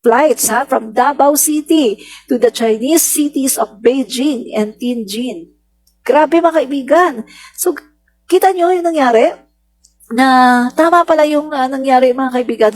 flights from Davao City to the Chinese cities of Beijing and Tianjin. Grabe mga kaibigan. So, kita nyo yung nangyari? Na tama pala yung nangyari mga kaibigan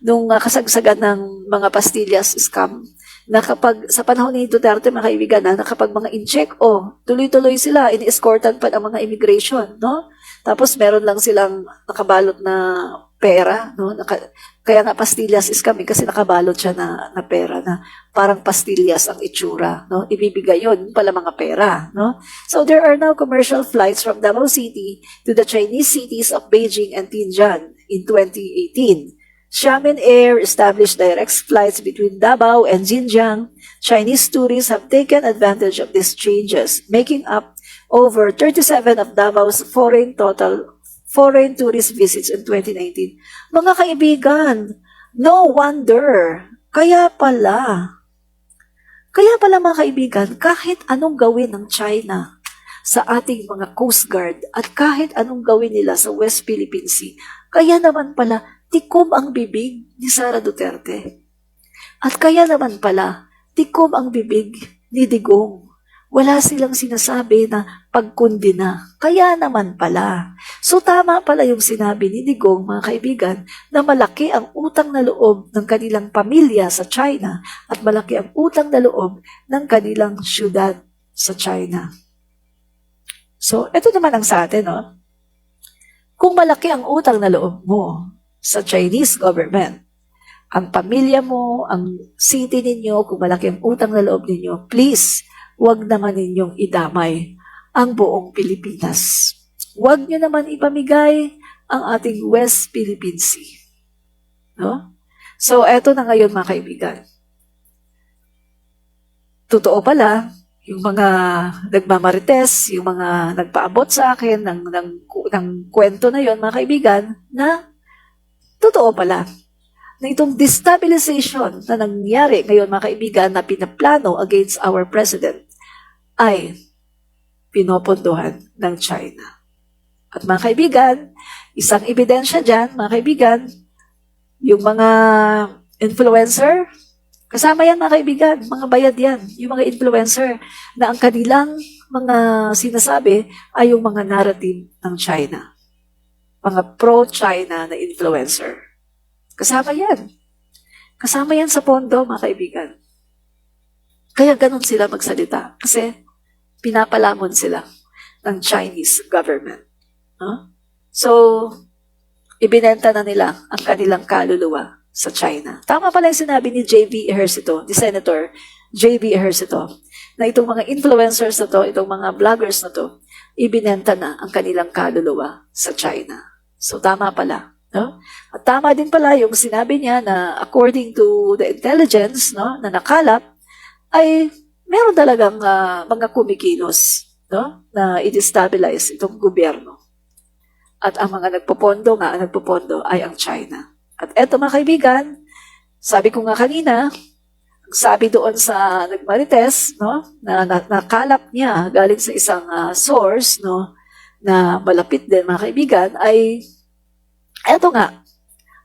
nung kasagsagan ng mga pastillas scam. Na kapag sa panahon ni Duterte mga kaibigan na kapag mga in-check, tuloy-tuloy sila, in-escortan pa ng mga immigration, no? Tapos meron lang silang nakabalot na pera, no? Kaya nga pastillas scam kasi nakabalot siya na pera na parang pastillas ang itsura, no? Ibibigay yun pala mga pera, no? So there are now commercial flights from Davao City to the Chinese cities of Beijing and Tianjin in 2018. Xiamen Air established direct flights between Davao and Xinjiang. Chinese tourists have taken advantage of these changes, making up over 37 of Davao's foreign tourist visits in 2019. Mga kaibigan, no wonder. Kaya pala mga kaibigan, kahit anong gawin ng China sa ating mga Coast Guard at kahit anong gawin nila sa West Philippine Sea, kaya naman pala tikom ang bibig ni Sara Duterte. At kaya naman pala, tikom ang bibig ni Digong. Wala silang sinasabi na pagkundina. Kaya naman pala. So tama pala yung sinabi ni Digong, mga kaibigan, na malaki ang utang na loob ng kanilang pamilya sa China at malaki ang utang na loob ng kanilang syudad sa China. So, ito naman ang sa atin, no? Kung malaki ang utang na loob mo sa Chinese government, ang pamilya mo, ang city ninyo, kung malaki ang utang na loob ninyo, please, huwag naman ninyong idamay ang buong Pilipinas. Huwag nyo naman ipamigay ang ating West Philippine Sea. No? So, eto na ngayon mga kaibigan. Totoo pala, yung mga nagmamarites, yung mga nagpaabot sa akin ng kwento na yon mga kaibigan, na totoo pala na itong destabilization na nangyari ngayon mga kaibigan na pinaplano against our president ay pinopondohan ng China. At mga kaibigan, isang ebidensya dyan, mga kaibigan, yung mga influencer, kasama yan mga kaibigan, mga bayad yan, yung mga influencer na ang kanilang mga sinasabi ay yung mga narrative ng China. Mga pro-China na influencer. Kasama yan. Kasama yan sa pondo, mga kaibigan. Kaya ganun sila magsalita. Kasi pinapalamon sila ng Chinese government. Huh? So, ibinenta na nila ang kanilang kaluluwa sa China. Tama pala yung sinabi ni J.V. Ejercito, ni Senator J.V. Ejercito, na itong mga influencers na to, itong mga vloggers na to, ibinenta na ang kanilang kaluluwa sa China. So, tama pala. No? At tama din pala yung sinabi niya na according to the intelligence, no, na nakalap, ay meron talagang mga kumikilos, no, na i-destabilize itong gobyerno. At ang mga nagpopondo ay ang China. At eto mga kaibigan, sabi ko nga kanina, sabi doon sa nagmarites, no, na nakalap niya galing sa isang source, no, na malapit din mga kaibigan, ay eto nga,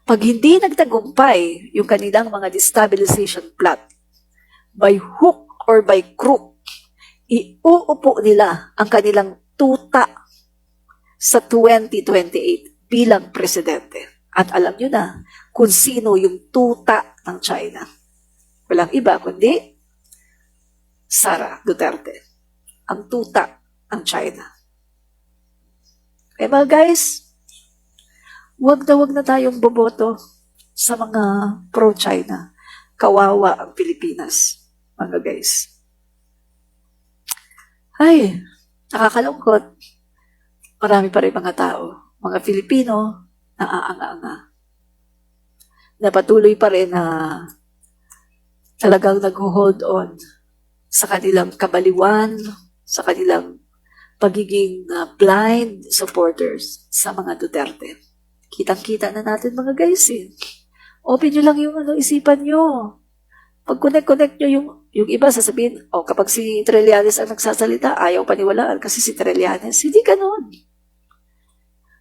pag hindi nagtagumpay yung kanilang mga destabilization plot, by hook or by crook, iuupo nila ang kanilang tuta sa 2028 bilang presidente. At alam nyo na kung sino yung tuta ng China. Walang iba kundi Sara Duterte. Ang tuta ng China. Kaya mga guys, wag na tayong boboto sa mga pro-China. Kawawa ang Pilipinas, mga guys. Ay, nakakalungkot. Marami pa rin mga tao, mga Filipino, na aanga-anga. Na patuloy pa rin na talagang nag-hold on sa kanilang kabaliwan, sa kanilang pagiging blind supporters sa mga Duterte. Kitang-kita na natin mga guys eh. Open nyo lang yung isipan nyo. Pag connect nyo yung iba sasabihin, kapag si Trillanes ang nagsasalita, ayaw paniwalaan kasi si Trillanes. Hindi ganun.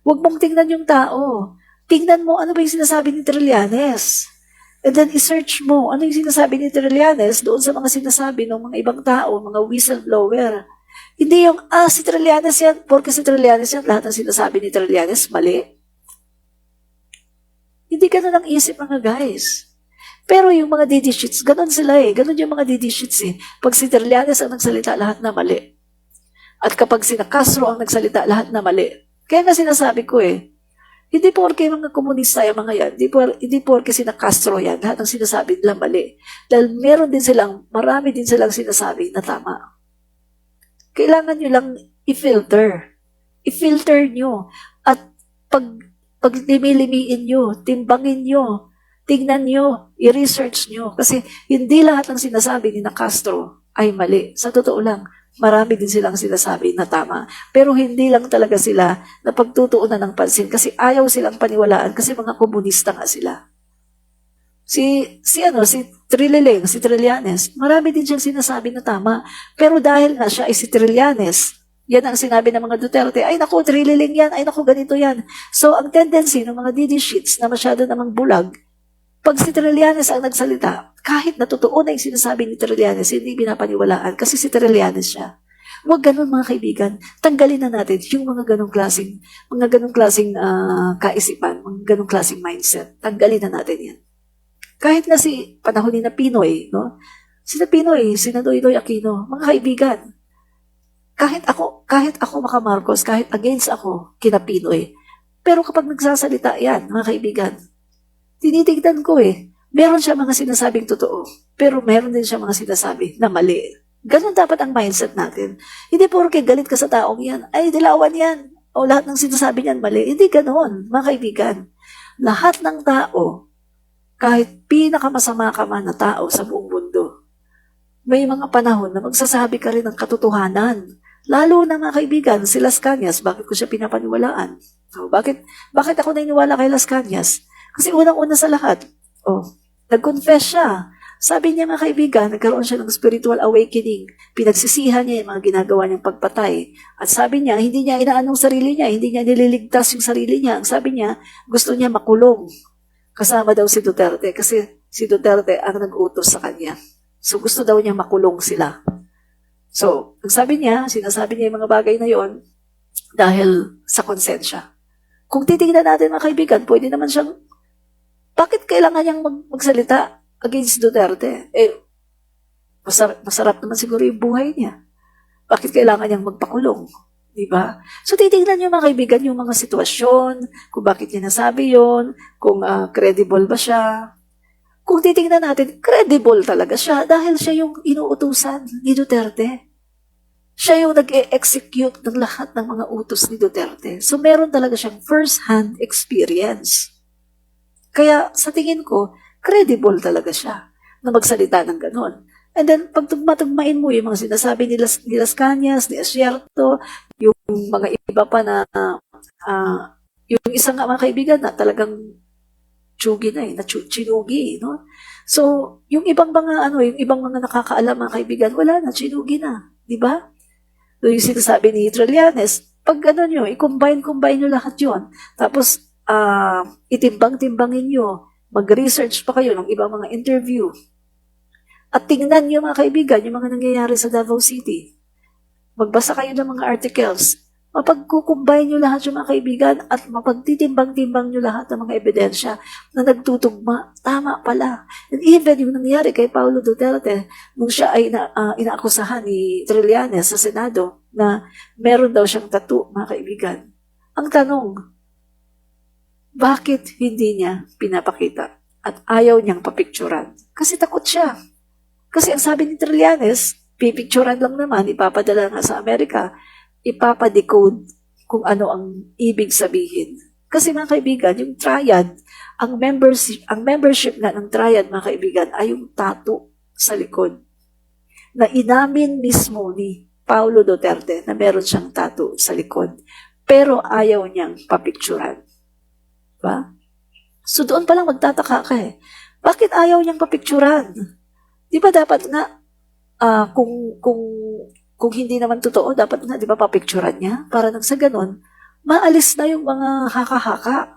Huwag mong tingnan yung tao. Tingnan mo ano ba yung sinasabi ni Trillanes. And then i-search mo, ano yung sinasabi ni Trillanes doon sa mga sinasabi ng mga ibang tao, mga whistleblower. Hindi yung, si Trillanes yan, porque si Trillanes yan, lahat ng sinasabi ni Trillanes, mali. Hindi ganun ang isip mga guys. Pero yung mga DD sheets, ganun sila eh. Ganun yung mga DD sheets eh. Pag si Trillanes ang nagsalita, lahat na mali. At kapag si Castro ang nagsalita, lahat na mali. Kaya nga sinasabi ko eh, hindi porke mga komunista yung mga yan, hindi porke sina Castro yan, lahat ng sinasabi nila mali. Dahil marami din silang sinasabi na tama. Kailangan nyo lang i-filter. I-filter nyo. At pag limi-limiin nyo, timbangin nyo, tignan nyo, i-research nyo. Kasi hindi lahat ng sinasabi ni Castro ay mali. Sa totoo lang, marami din silang sinasabi na tama. Pero hindi lang talaga sila na pagtutuunan ng pansin kasi ayaw silang paniwalaan kasi mga komunista nga sila. Si Trillanes, marami din siyang sinasabi na tama. Pero dahil nga siya ay si Trillanes, yan ang sinabi ng mga Duterte, ay naku, Trillanes yan, ay naku, ganito yan. So, ang tendency ng mga DD sheets na masyado namang bulag, pag si Trillanes ang nagsalita, kahit na totoo na yung sinasabi ni Trillanes, hindi pinapaniwalaan kasi si Trillanes siya. Huwag ganun mga kaibigan. Tanggalin na natin yung mga ganung klaseng kaisipan, mga ganung klaseng mindset. Tanggalin na natin yan. Kahit na si panahon ni na Pinoy, no? Si Pinoy, si Noynoy Aquino, mga kaibigan, kahit ako Maka Marcos, kahit against ako kina Pinoy, pero kapag nagsasalita yan, mga kaibigan, tinitignan ko eh. Meron siya mga sinasabing totoo, pero meron din siya mga sinasabi na mali. Ganun dapat ang mindset natin. Hindi porke galit ka sa taong yan, ay dilawan yan, o lahat ng sinasabi niyan mali. Hindi ganun, mga kaibigan. Lahat ng tao, kahit pinakamasama ka man na tao sa buong mundo, may mga panahon na magsasabi ka rin ng katotohanan. Lalo na mga kaibigan, si Las Cañas, bakit ko siya pinapaniwalaan? So, bakit ako naniniwala kay Las Cañas? Kasi unang-una sa lahat, nag-confess siya. Sabi niya mga kaibigan, nagkaroon siya ng spiritual awakening. Pinagsisihan niya yung mga ginagawa niyang pagpatay. At sabi niya, hindi niya inaanong sarili niya, hindi niya nililigtas yung sarili niya. Ang sabi niya, gusto niya makulong. Kasama daw si Duterte kasi si Duterte ang nag-utos sa kanya. So gusto daw niya makulong sila. So, sinasabi niya yung mga bagay na yon dahil sa konsensya. Kung titignan natin mga kaibigan, pwede naman siyang, bakit kailangan niyang magsalita against Duterte? Masarap naman siguro yung buhay niya. Bakit kailangan niyang magpakulong? Diba? So, titignan niyo mga kaibigan yung mga sitwasyon, kung bakit niya nasabi yon, kung credible ba siya. Kung titignan natin, credible talaga siya dahil siya yung inuutusan ni Duterte. Siya yung nag-execute ng lahat ng mga utos ni Duterte. So, meron talaga siyang first-hand experience. Kaya, sa tingin ko, credible talaga siya na magsalita ng ganon. And then, pag tugma-tugmain mo yung mga sinasabi ni Las Cañas, ni Asierto, yung mga iba pa na, yung isang mga kaibigan na talagang tsugi na chinugi, no? So, yung ibang mga nakakaalam mga kaibigan, wala na, chinugi na, di ba? So, yung sinasabi ni Trillanes, pag nyo, i-combine nyo lahat yon. Tapos, itimbang-timbangin nyo, mag-research pa kayo ng ibang mga interview. At tingnan nyo mga kaibigan, yung mga nangyayari sa Davao City. Magbasa kayo ng mga articles. Mapagkukumbay nyo lahat yung mga kaibigan at mapagtitimbang-timbang nyo lahat ng mga ebidensya na nagtutugma. Tama pala. And even yung nangyari kay Paulo Duterte, nung siya ay inaakusahan ni Trillanes sa Senado na meron daw siyang tattoo, mga kaibigan. Ang tanong, bakit hindi niya pinapakita at ayaw niyang papicturan? Kasi takot siya. Kasi ang sabi ni Trillanes, pipicturan lang naman, ipapadala nga sa Amerika, ipapadecode kung ano ang ibig sabihin. Kasi mga kaibigan, yung triad, ang membership nga ng triad, mga kaibigan, ay yung tattoo sa likod. Na inamin mismo ni Paulo Duterte na meron siyang tattoo sa likod. Pero ayaw niyang papicturan. Diba? So doon palang magtataka ka eh. Bakit ayaw niyang papicturan? Di ba dapat nga, kung hindi naman totoo, dapat nga, di ba, papicturan niya? Para nang sa ganun, maalis na yung mga haka-haka.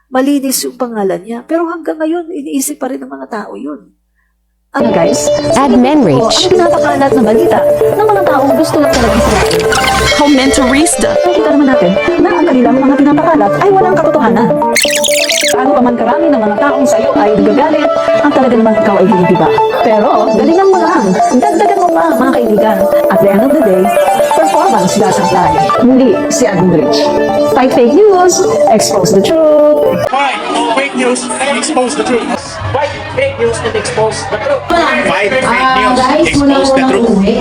malinis yung pangalan niya. Pero hanggang ngayon, iniisip pa rin ng mga tao yun. Ano guys? Admin O, reach. ang pinapakalat na balita ng mga taong gusto lang talaga Israel. Comentarista. Nakita naman natin na ang kanilang mga pinapakalat ay walang katotohanan. Paano pa man karami ng mga taong sa iyo ay nagagalit, ang talaga naman ikaw ay hinihiba. Pero, galingan mo lang. Dagdagan mo pa, mga kaibigan. At the end of the day, performance doesn't lie. Hindi si Admin Rich. Fight fake news, expose the truth. Fight fake news and expose the truth. Fight fake news and expose the truth. Fight fake news, Guys, muna expose the muna truth. uwi.